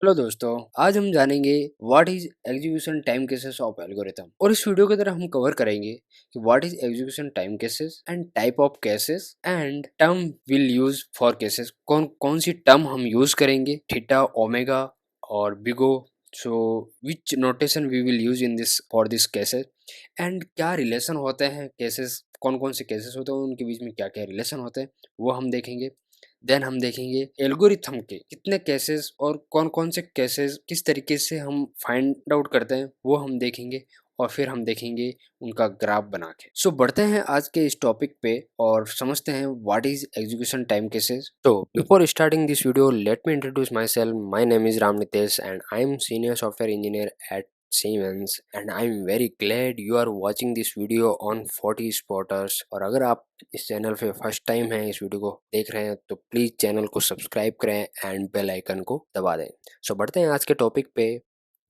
Hello दोस्तों, आज हम जानेंगे what is execution time cases of algorithm. और इस वीडियो के अंदर हम कवर करेंगे कि what is execution time cases and type of cases and term will use for cases. कौन कौन सी टर्म हम यूज करेंगे, थीटा, ओमेगा और big O. So which notation we will use in this for this cases and क्या relation होते हैं cases, कौन कौन से केसेस होते हैं, उनके बीच में क्या क्या रिलेशन होते हैं वो हम देखेंगे। देन हम देखेंगे एल्गोरिथम के कितने केसेस और कौन कौन से केसेस किस तरीके से हम फाइंड आउट करते हैं वो हम देखेंगे। और फिर हम देखेंगे उनका ग्राफ बना के। सो बढ़ते हैं आज के इस टॉपिक पे और समझते हैं what is execution time cases. तो before starting this video let me introduce myself. My name is Ram Nitesh and I am senior software engineer at Siemens and I'm very glad you are watching this video on 40 spotters। और अगर आप इस channel पे first time है इस video को देख रहे हैं तो प्लीज चैनल को सब्सक्राइब करें एंड बेल आइकन को दबा दें। सो बढ़ते हैं आज के टॉपिक पे।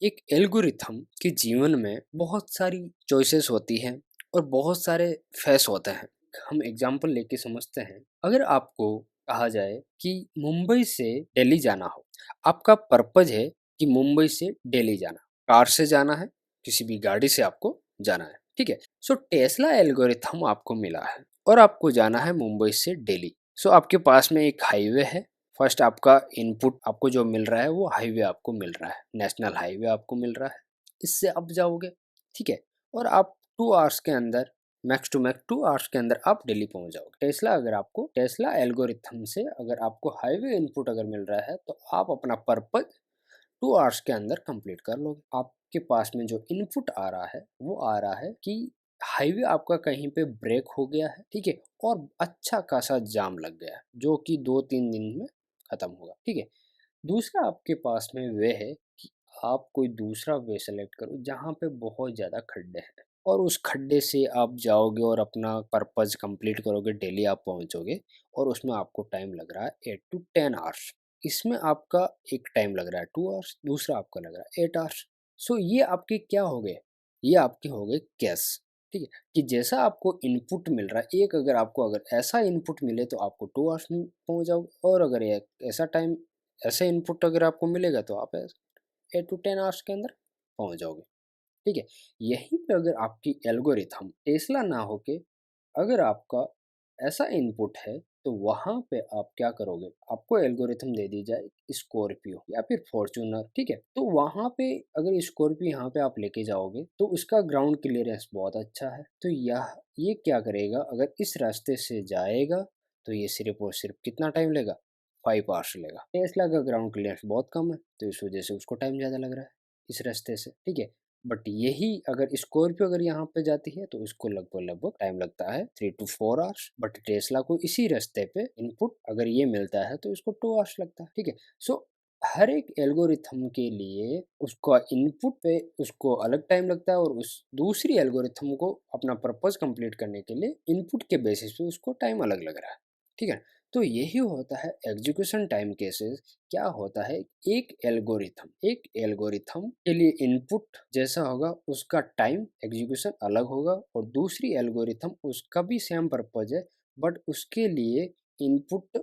एक एल्गोरिथम के जीवन में बहुत सारी चॉइसेस होती हैं और बहुत सारे फेस होते हैं। हम एग्जांपल लेके समझते हैं। अगर आपको कहा जाए कि मुंबई से दिल्ली जाना हो, आपका पर्पज है कि मुंबई से दिल्ली जाना, कार से जाना है, किसी भी गाड़ी से आपको जाना है, ठीक है। सो टेस्ला एल्गोरिथम आपको मिला है और आपको जाना है मुंबई से दिल्ली। सो आपके पास में एक हाईवे है। फर्स्ट आपका इनपुट आपको जो मिल रहा है वो हाईवे आपको मिल रहा है, नेशनल हाईवे आपको मिल रहा है। इससे आप जाओगे, ठीक है। और आप 2 आवर्स के अंदर, मैक्स टू मैक्स 2 आवर्स के अंदर आप दिल्ली पहुंच जाओगे। टेस्ला अगर आपको टेस्ला एल्गोरिथम से अगर आपको हाईवे इनपुट अगर मिल रहा है तो आप अपना पर्पज 2 आवर्स के अंदर कंप्लीट कर लोगे। आपके पास में जो इनपुट आ रहा है वो आ रहा है कि हाईवे आपका कहीं पे ब्रेक हो गया है, ठीक है, और अच्छा खासा जाम लग गया है जो कि 2-3 दिन में खत्म होगा, ठीक है। दूसरा आपके पास में वे है कि आप कोई दूसरा वे सेलेक्ट करो जहाँ पे बहुत ज़्यादा खड्डे हैं और उस खड्डे से आप जाओगे और अपना पर्पज कंप्लीट करोगे, डेली आप पहुँचोगे और उसमें आपको टाइम लग रहा है 8 to 10 आवर्स। इसमें आपका एक टाइम लग रहा है 2 आवर्स, दूसरा आपका लग रहा है 8 आवर्स। सो ये आपके क्या हो गए, ये आपके हो गए कैश, ठीक है। कि जैसा आपको इनपुट मिल रहा है, एक अगर आपको अगर ऐसा इनपुट मिले तो आपको 2 आवर्स में पहुंच जाओगे, और अगर एक ऐसा टाइम ऐसे इनपुट अगर आपको मिलेगा तो आप 8 to 10 आवर्स के अंदर पहुंच जाओगे, ठीक है। यहीं पे अगर आपकी एल्गोरिथम टेस्ला ना होके अगर आपका ऐसा इनपुट है तो वहां पे आप क्या करोगे, आपको एल्गोरिथम दे दी जाए स्कॉर्पियो या फिर फॉर्च्यूनर, ठीक है। तो वहां पे अगर स्कॉर्पियो यहाँ पे आप लेके जाओगे तो उसका ग्राउंड क्लियरेंस बहुत अच्छा है। तो ये क्या करेगा, अगर इस रास्ते से जाएगा तो ये सिर्फ और सिर्फ कितना टाइम लेगा, 5 आवर्स लेगा। टेस्ला का ग्राउंड क्लियरेंस बहुत कम है तो इस वजह से उसको टाइम ज़्यादा लग रहा है इस रास्ते से, ठीक है। बट यही अगर स्कॉर्पियो अगर यहाँ पे जाती है तो इसको लगभग लगभग टाइम लगता है 3 to 4 आवर्स। बट टेस्ला को इसी रास्ते पे इनपुट अगर ये मिलता है तो इसको 2 आवर्स लगता है, ठीक है। सो हर एक एल्गोरिथम के लिए उसका इनपुट पे उसको अलग टाइम लगता है और उस दूसरी एल्गोरिथम को अपना पर्पस कंप्लीट करने के लिए इनपुट के बेसिस पे उसको टाइम अलग लग रहा है, ठीक है। तो यही होता है एग्जीक्यूशन टाइम केसेस। क्या होता है, एक एल्गोरिथम के लिए इनपुट जैसा होगा उसका टाइम एग्जीक्यूशन अलग होगा, और दूसरी एल्गोरिथम उसका भी सेम पर्पज है बट उसके लिए इनपुट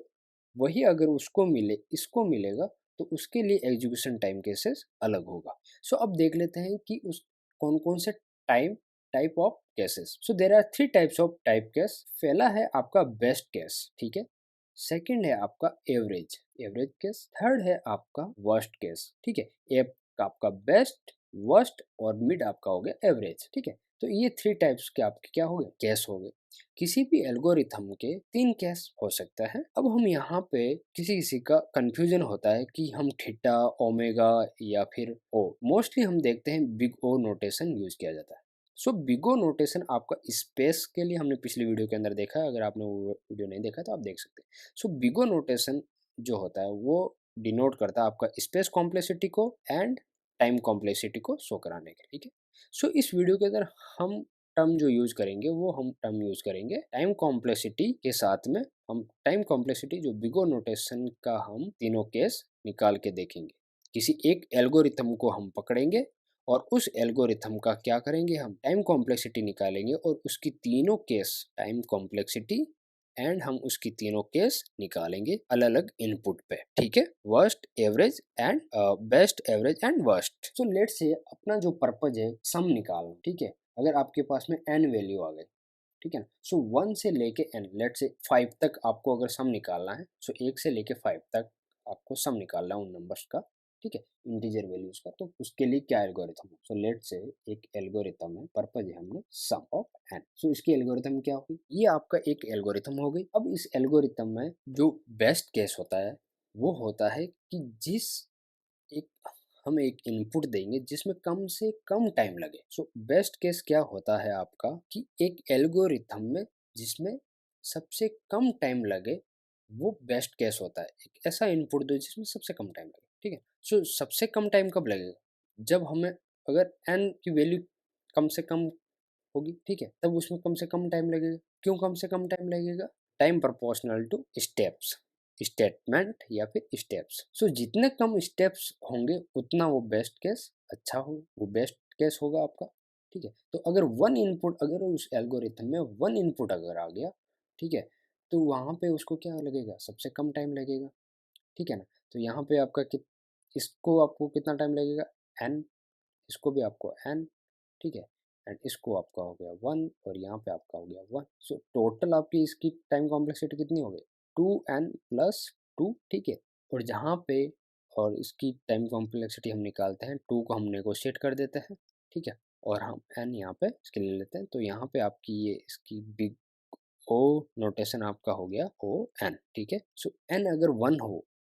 वही अगर उसको मिले इसको मिलेगा तो उसके लिए एग्जीक्यूशन टाइम केसेस अलग होगा। सो अब देख लेते हैं कि उस कौन कौन से type of cases. So there are 3 types of type case. पहला है आपका बेस्ट केस, ठीक है। सेकंड है आपका एवरेज एवरेज केस। थर्ड है आपका वर्स्ट केस, ठीक है। एक आपका बेस्ट, वर्स्ट और मिड आपका हो गया एवरेज, ठीक है। तो ये 3 टाइप्स के आपके क्या हो गए, केस हो गए। किसी भी एल्गोरिथम के 3 केस हो सकता है। अब हम यहाँ पे किसी किसी का कंफ्यूजन होता है कि हम थीटा, ओमेगा या फिर ओ, मोस्टली हम देखते हैं बिग ओ नोटेशन यूज किया जाता है। सो बिगो नोटेशन आपका स्पेस के लिए हमने पिछली वीडियो के अंदर देखा है, अगर आपने वो वीडियो नहीं देखा तो आप देख सकते हैं। सो बिगो नोटेशन जो होता है वो डिनोट करता है आपका स्पेस कॉम्प्लेक्सिटी को एंड टाइम कॉम्प्लेक्सिटी को शो कराने के, ठीक है। सो इस वीडियो के अंदर हम टर्म जो यूज करेंगे वो हम टर्म यूज करेंगे टाइम कॉम्प्लेक्सिटी के साथ में। हम टाइम कॉम्प्लेक्सिटी जो बिगो नोटेशन का हम तीनों केस निकाल के देखेंगे। किसी एक एल्गोरिथम को हम पकड़ेंगे और उस एल्गोरिथम का क्या करेंगे, हम टाइम कॉम्प्लेक्सिटी निकालेंगे और उसकी तीनों केस टाइम कॉम्प्लेक्सिटी एंड हम उसकी तीनों केस निकालेंगे अलग अलग इनपुट पे, ठीक है, worst, average and best, average and worst. So let's say अपना जो पर्पज है सम निकालना, ठीक है। अगर आपके पास में n वैल्यू आ गई, ठीक है ना, सो 1 से लेके n, लेट्स से 5 तक आपको अगर सम निकालना है, सो 1 से लेके 5 तक आपको सम निकालना है उन नंबर्स का, ठीक है, इंटीजर वैल्यूज का। तो उसके लिए क्या एल्गोरिथम है? सो लेट्स से एक एल्गोरिथम है, पर्पज है हमने सम ऑफ n। सो इसकी एल्गोरिथम क्या होगी? ये आपका एक एल्गोरिथम हो गई। अब इस एल्गोरिथम में जो बेस्ट केस होता है वो होता है कि जिस एक हम एक इनपुट देंगे जिसमें कम से कम टाइम लगे। सो बेस्ट केस क्या होता है आपका कि एक एल्गोरिथम में जिसमें सबसे कम टाइम लगे, वो बेस्ट केस होता है। एक ऐसा इनपुट दो जिसमें सबसे कम टाइम लगे, ठीक है। सो सबसे कम टाइम कब लगेगा? जब हमें अगर n की वैल्यू कम से कम होगी, ठीक है, तब उसमें कम से कम टाइम लगेगा। क्यों कम से कम टाइम लगेगा? Time proportional two steps, statement या फिर स्टेप्स। सो जितने कम स्टेप्स होंगे उतना वो बेस्ट केस अच्छा हो, वो बेस्ट केस होगा आपका, ठीक है। तो अगर वन इनपुट, अगर उस एल्गोरिथम में वन इनपुट अगर आ गया, ठीक है, तो वहाँ पे उसको क्या लगेगा? सबसे कम टाइम लगेगा, ठीक है ना। तो यहाँ पे आपका इसको आपको कितना टाइम लगेगा? n, इसको भी आपको n, ठीक है, एंड इसको आपका हो गया 1 और यहाँ पे आपका हो गया 1। सो टोटल आपकी इसकी टाइम कॉम्प्लेक्सिटी कितनी हो गई? 2n प्लस 2, ठीक है। और जहाँ पे और इसकी टाइम कॉम्प्लेक्सिटी हम निकालते हैं, 2 को हम नेगोशिएट कर देते हैं, ठीक है, और हम n यहाँ पे इसके ले लेते हैं। तो यहाँ पे आपकी ये इसकी बिग ओ नोटेशन आपका हो गया ओ एन, ठीक है। सो n अगर 1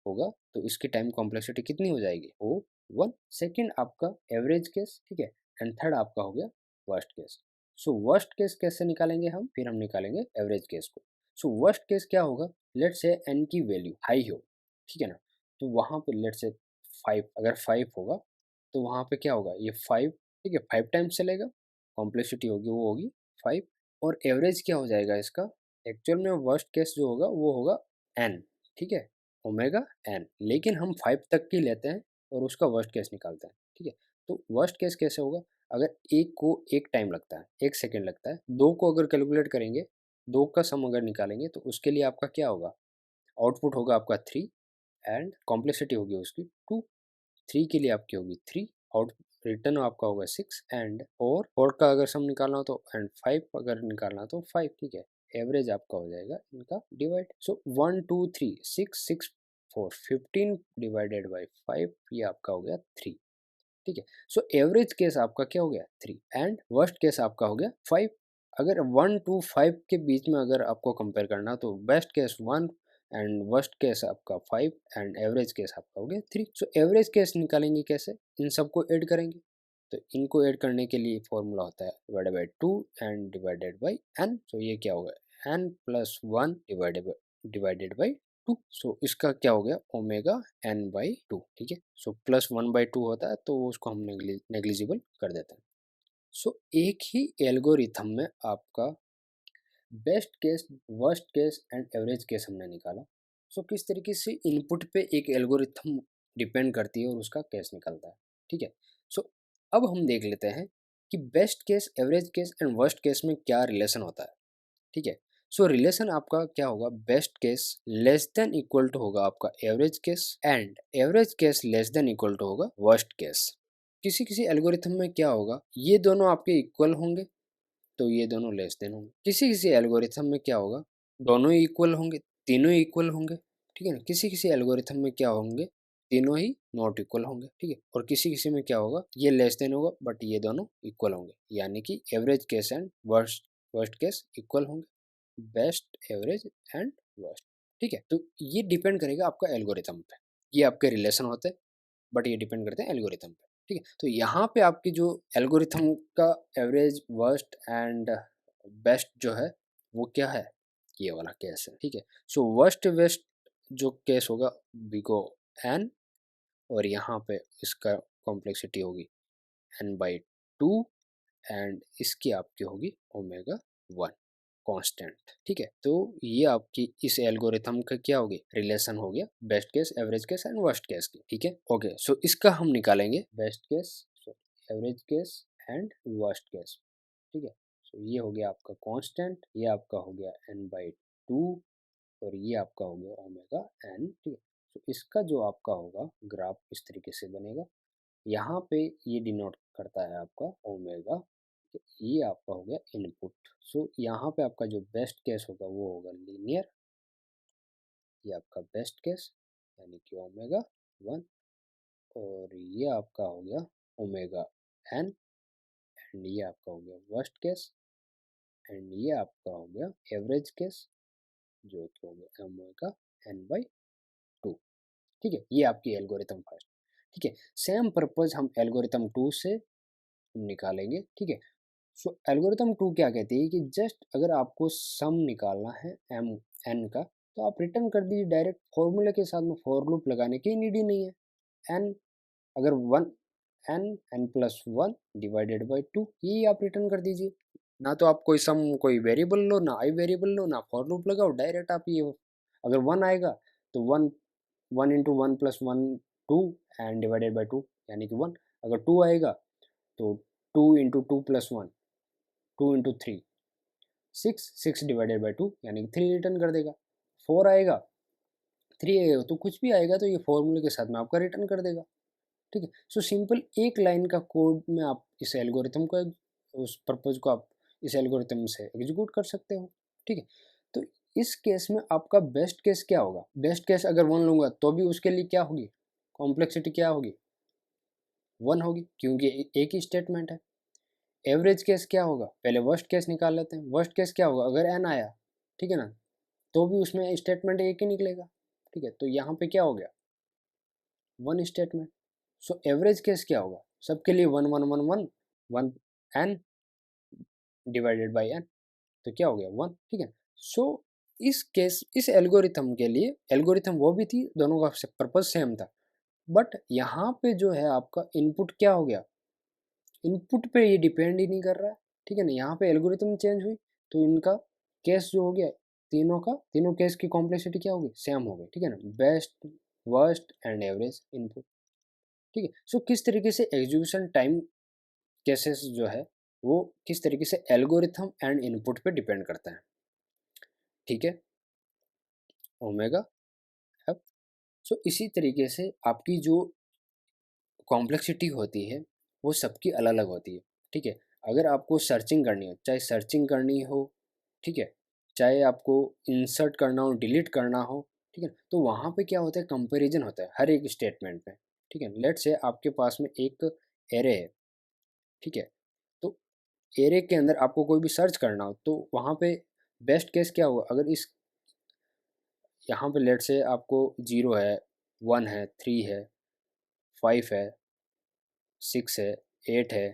होगा तो इसकी टाइम कॉम्प्लेक्सिटी कितनी हो जाएगी? ओ 1। सेकेंड आपका एवरेज केस, ठीक है, एंड थर्ड आपका हो गया वर्स्ट केस। सो वर्स्ट केस कैसे निकालेंगे हम? फिर हम निकालेंगे एवरेज केस को। सो वर्स्ट केस क्या होगा? लेट से n की वैल्यू हाई हो, ठीक है ना, तो वहाँ पे लेट से 5, अगर 5 होगा तो वहाँ पे क्या होगा? ये 5, ठीक है, 5 टाइम्स चलेगा, कॉम्प्लेक्सिटी होगी वो होगी 5। और एवरेज क्या हो जाएगा इसका? एक्चुअल में वर्स्ट केस जो होगा वो होगा एन, ठीक है, ओमेगा एन, लेकिन हम 5 तक की लेते हैं और उसका वर्स्ट केस निकालते हैं, ठीक है। तो वर्स्ट केस कैसे होगा? अगर एक को एक टाइम लगता है, 1 सेकेंड लगता है, दो को अगर कैलकुलेट करेंगे, दो का सम अगर निकालेंगे तो उसके लिए आपका क्या होगा? आउटपुट होगा आपका 3 एंड कॉम्प्लेक्सिटी होगी उसकी 2। 3 के लिए आपकी होगी 3, आउट रिटर्न आपका होगा 6 एंड फोर का अगर सम निकालना हो तो, एंड 5 अगर निकालना हो तो 5, ठीक है। एवरेज आपका हो जाएगा इनका डिवाइड। सो 1 2 3 6 6 4 15 डिवाइडेड बाई 5, ये आपका हो गया 3, ठीक है। सो एवरेज केस आपका क्या हो गया? 3 एंड वर्स्ट केस आपका हो गया 5। अगर 1 टू 5 के बीच में अगर आपको कंपेयर करना तो best case 1 and worst case आपका 5 एंड एवरेज केस आपका हो गया 3। सो एवरेज केस निकालेंगे कैसे? इन सबको ऐड करेंगे। तो इनको ऐड करने के लिए फॉर्मूला होता है divided by 2 and divided by n। सो ये क्या होगा? n plus 1 divided by 2। सो इसका क्या हो गया? ओमेगा n बाई 2, ठीक है। सो प्लस 1 बाई 2 होता है तो उसको हम नेग्लिजिबल कर देते हैं। सो एक ही एल्गोरिथम में आपका best case, worst case and average case हमने निकाला। सो किस तरीके से इनपुट पे एक एल्गोरिथम डिपेंड करती है और उसका केस निकलता है, ठीक है। सो अब हम देख लेते हैं कि best case, average case and worst case में क्या रिलेशन होता है, ठीक है। सो रिलेशन आपका क्या होगा? Best case less than equal to होगा आपका average case and average case less than equal to होगा वर्स्ट केस। किसी किसी एल्गोरिथम में क्या होगा? ये दोनों आपके इक्वल होंगे तो ये दोनों लेस देन होंगे। किसी किसी एल्गोरिथम में क्या होगा? दोनों ही इक्वल होंगे, तीनों ही इक्वल होंगे, ठीक है ना। किसी किसी एल्गोरिथम में क्या होंगे? तीनों ही नॉट इक्वल होंगे, ठीक है। और किसी किसी में क्या होगा? ये लेस देन होगा बट ये दोनों इक्वल होंगे, यानी कि average case and worst worst case equal होंगे, बेस्ट, एवरेज एंड वर्स्ट, ठीक है। तो ये डिपेंड करेगा आपका एल्गोरिथम पे। ये आपके रिलेशन होते हैं बट ये डिपेंड करते हैं एल्गोरिथम पे, ठीक है। तो यहाँ पे आपकी जो एल्गोरिथम का एवरेज, वर्स्ट एंड बेस्ट जो है वो क्या है? ये वाला केस है, ठीक है। सो वर्स्ट वेस्ट जो केस होगा बिको एन, और यहाँ पे इसका कॉम्प्लेक्सिटी होगी एन बाई 2 एंड इसकी आपकी होगी ओमेगा 1 कांस्टेंट, ठीक है। तो ये आपकी इस एल्गोरिथम का क्या हो गया? रिलेशन हो गया best case, average case and worst case की, ठीक है। ओके, सो इसका हम निकालेंगे best case, average case and worst case, ठीक है। सो ये हो गया आपका कांस्टेंट, ये आपका हो गया n बाई 2 और ये आपका हो गया ओमेगा एन, ठीक है। तो इसका जो आपका होगा ग्राफ इस तरीके से बनेगा, यहाँ पे ये डिनोट करता है आपका ओमेगा, ये आपका हो गया इनपुट। सो यहाँ पे आपका जो बेस्ट केस होगा वो होगा लीनियर, ये आपका बेस्ट केस यानी कि ओमेगा 1, और ये आपका हो गया ओमेगा एन, एंड ये आपका हो गया वर्स्ट केस, एंड ये आपका हो गया एवरेज केस जो कि हो गया ओमेगा एन बाई 2, ठीक है। ये आपकी एल्गोरिथम फर्स्ट, ठीक है। सेम पर्पज हम एल्गोरिथम 2 से निकालेंगे, ठीक है। सो एल्गोरिथम 2 क्या कहती है कि जस्ट अगर आपको सम निकालना है एम एन का, तो आप रिटर्न कर दीजिए डायरेक्ट, फॉर्मूले के साथ में फॉर लूप लगाने की नीड ही नहीं है। एन अगर one, n n plus one divided by two, यही आप रिटर्न कर दीजिए। ना तो आप कोई सम कोई वेरिएबल लो, ना आई वेरिएबल लो, ना फॉर लूप लगाओ, डायरेक्ट आप ये अगर वन आएगा तो one, one into one plus one, two, and divided by two यानी कि वन। अगर टू आएगा तो two into two plus one, two into three, six, six divided by two यानी कि थ्री रिटर्न कर देगा। फोर आएगा, थ्री आएगा, तो कुछ भी आएगा तो ये फॉर्मूले के साथ में आपका रिटर्न कर देगा, ठीक है। सो सिंपल एक लाइन का कोड में आप इस एल्गोरिथम को, उस पर्पज को आप इस एल्गोरिथम से एग्जीक्यूट कर सकते हो, ठीक है। तो इस केस में आपका बेस्ट केस क्या होगा, बेस्ट केस अगर वन लूंगा तो भी उसके लिए क्या होगी, कॉम्प्लेक्सिटी क्या होगी, वन होगी, क्योंकि एक ही स्टेटमेंट है। एवरेज केस क्या होगा, पहले वर्स्ट केस निकाल लेते हैं। वर्स्ट केस क्या होगा, अगर एन आया, ठीक है ना, तो भी उसमें स्टेटमेंट एक ही निकलेगा, ठीक है। तो यहाँ पे क्या हो गया, one statement. So average case क्या होगा, सबके लिए one one one one, one n divided by n, तो क्या हो गया वन, ठीक है। सो इस केस, इस एल्गोरिथम के लिए, एल्गोरिथम वो भी थी, दोनों का पर्पज सेम था, बट यहाँ पे जो है आपका इनपुट क्या हो गया, इनपुट पे ये डिपेंड ही नहीं कर रहा है, ठीक है ना। यहाँ पे एल्गोरिथम चेंज हुई तो इनका केस जो हो गया, तीनों का, तीनों केस की कॉम्प्लेक्सिटी क्या होगी, सेम हो गई, ठीक है ना। Best, worst and average input, ठीक है। सो किस तरीके से एग्जीक्यूशन टाइम केसेस जो है वो किस तरीके से एल्गोरिथम एंड इनपुट पे डिपेंड करता है, ठीक है, ओमेगा एफ। सो इसी तरीके से आपकी जो कॉम्प्लेक्सिटी होती है वो सबकी अलग अलग होती है, ठीक है। अगर आपको सर्चिंग करनी हो, चाहे सर्चिंग करनी हो, ठीक है, चाहे आपको इंसर्ट करना हो, डिलीट करना हो, ठीक है, तो वहाँ पे क्या होता है, कंपैरिजन होता है हर एक स्टेटमेंट में, ठीक है। लेट्स से आपके पास में एक एरे है, ठीक है, तो एरे के अंदर आपको कोई भी सर्च करना हो तो वहाँ पे बेस्ट केस क्या होगा, अगर इस यहाँ पे लेट से आपको जीरो है, वन है, थ्री है, फाइव है, सिक्स है, एट है,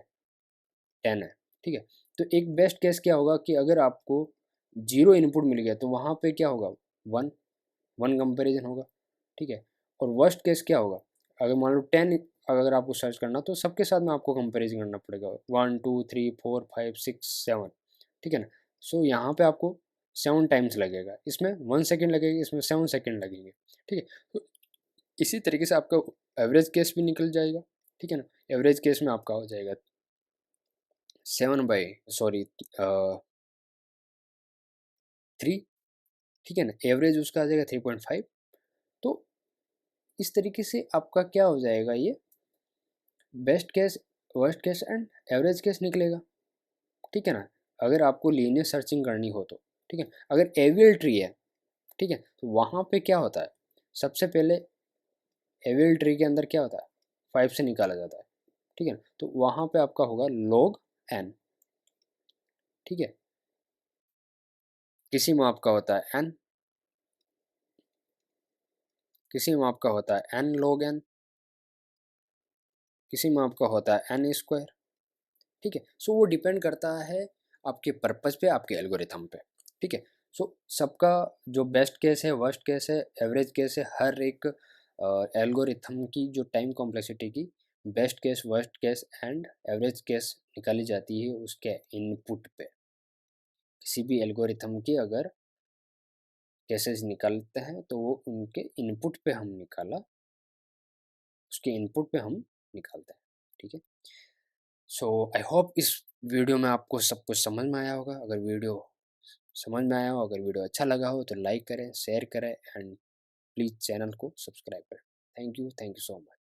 टेन है, ठीक है। तो एक बेस्ट केस क्या होगा कि अगर आपको जीरो इनपुट मिल गया तो वहाँ पे क्या होगा, वन, वन कंपेरिजन होगा, ठीक है। और वर्स्ट केस क्या होगा, अगर मान लो टेन अगर आपको सर्च करना तो सबके साथ में आपको कंपेरिजन करना पड़ेगा, one two three four five six seven, ठीक है ना। सो यहाँ पे आपको सेवन टाइम्स लगेगा, इसमें वन सेकेंड लगेगा, इसमें सेवन सेकेंड लगेंगे, ठीक है। तो इसी तरीके से आपका एवरेज केस भी निकल जाएगा, ठीक है ना। एवरेज केस में आपका हो जाएगा सेवन बाई, सॉरी, थ्री, ठीक है ना, एवरेज उसका आ जाएगा 3.5। तो इस तरीके से आपका क्या हो जाएगा, ये best case, worst case and average case निकलेगा, ठीक है ना। अगर आपको लीनियर सर्चिंग करनी हो तो, ठीक है। अगर एवियल ट्री है, ठीक है, तो वहाँ पे क्या होता है, सबसे पहले एवियल ट्री के अंदर क्या होता है, फाइव से निकाला जाता है, ठीक है ना। तो वहाँ पे आपका होगा लॉग एन, ठीक है, किसी में आपका होता है एन, किसी में आपका होता है एन लॉग एन, किसी में आपका होता है एन स्क्वायर, ठीक है। सो वो डिपेंड करता है आपके पर्पस पे, आपके एल्गोरिथम पे, ठीक है। सो सबका जो बेस्ट केस है, वर्स्ट केस है, एवरेज केस है, हर एक एल्गोरिथम की जो टाइम कॉम्प्लेक्सिटी की best case, worst case and average case निकाली जाती है उसके इनपुट पे। किसी भी एल्गोरिथम की अगर केसेस निकालते हैं तो वो उनके इनपुट पे हम निकाला, उसके इनपुट पे हम निकालते हैं, ठीक है। सो आई होप इस वीडियो में आपको सब कुछ समझ में आया होगा। अगर वीडियो समझ में आया हो। अगर वीडियो अच्छा लगा हो तो लाइक करें, शेयर करें एंड प्लीज़ चैनल को सब्सक्राइब करें। Thank you so much.